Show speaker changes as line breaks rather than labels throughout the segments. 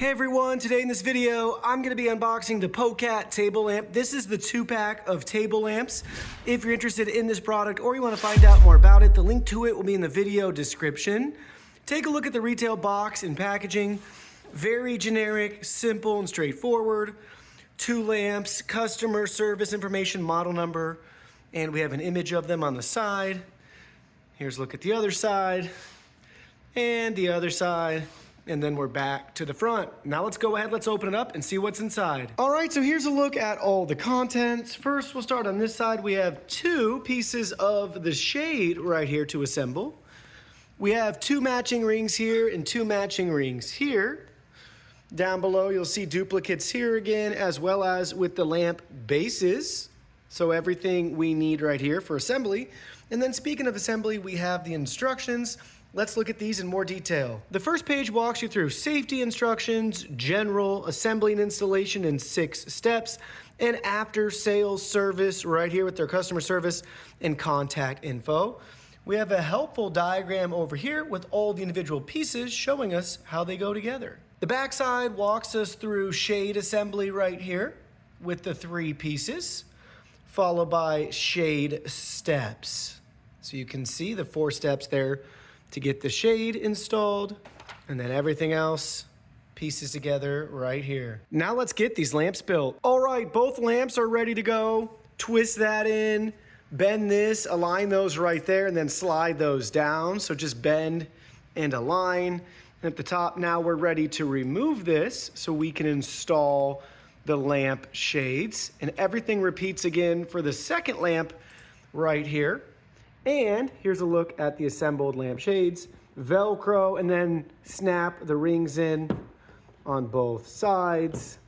Hey everyone, today in this video, I'm gonna be unboxing the PoKat table lamp. This is the 2-pack of table lamps. If you're interested in this product or you wanna find out more about it, the link to it will be in the video description. Take a look at the retail box and packaging. Very generic, simple, and straightforward. 2 lamps, customer service information, model number, and we have an image of them on the side. Here's a look at the other side, and the other side. And then we're back to the front. Now let's go ahead, let's open it up and see what's inside. All right, so here's a look at all the contents. First, we'll start on this side. We have 2 pieces of the shade right here to assemble. We have 2 matching rings here and 2 matching rings here. Down below, you'll see duplicates here again, as well as with the lamp bases. So everything we need right here for assembly. And then speaking of assembly, we have the instructions. Let's look at these in more detail. The first page walks you through safety instructions, general assembly and installation in 6 steps, and after sales service right here with their customer service and contact info. We have a helpful diagram over here with all the individual pieces showing us how they go together. The back side walks us through shade assembly right here with the 3 pieces, followed by shade steps. So you can see the 4 steps there to get the shade installed, and then everything else pieces together right here. Now let's get these lamps built. All right, both lamps are ready to go. Twist that in, bend this, align those right there, and then slide those down. So just bend and align. And at the top, now we're ready to remove this so we can install the lamp shades. And everything repeats again for the second lamp right here. And here's a look at the assembled lamp shades. Velcro, and then snap the rings in on both sides.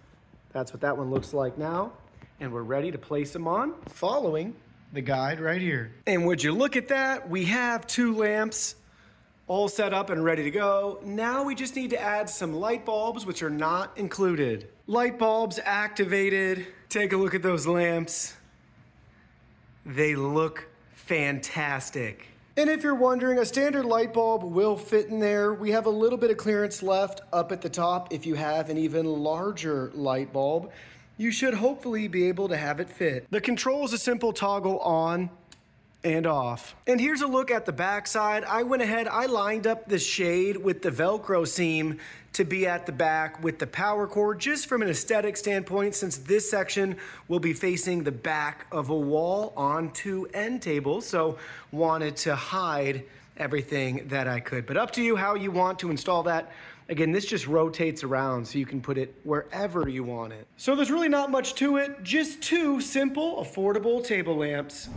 That's what that one looks like now. And we're ready to place them on, following the guide right here. And would you look at that? We have 2 lamps all set up and ready to go. Now we just need to add some light bulbs, which are not included. Light bulbs activated. Take a look at those lamps. They look fantastic. And if you're wondering, a standard light bulb will fit in there. We have a little bit of clearance left up at the top. If you have an even larger light bulb, you should hopefully be able to have it fit. The control is a simple toggle on and off. And here's a look at the back side. I went ahead, I lined up the shade with the Velcro seam to be at the back with the power cord, just from an aesthetic standpoint, since this section will be facing the back of a wall onto end tables. So wanted to hide everything that I could. But up to you how you want to install that. Again, this just rotates around so you can put it wherever you want it. So there's really not much to it, just 2 simple, affordable table lamps.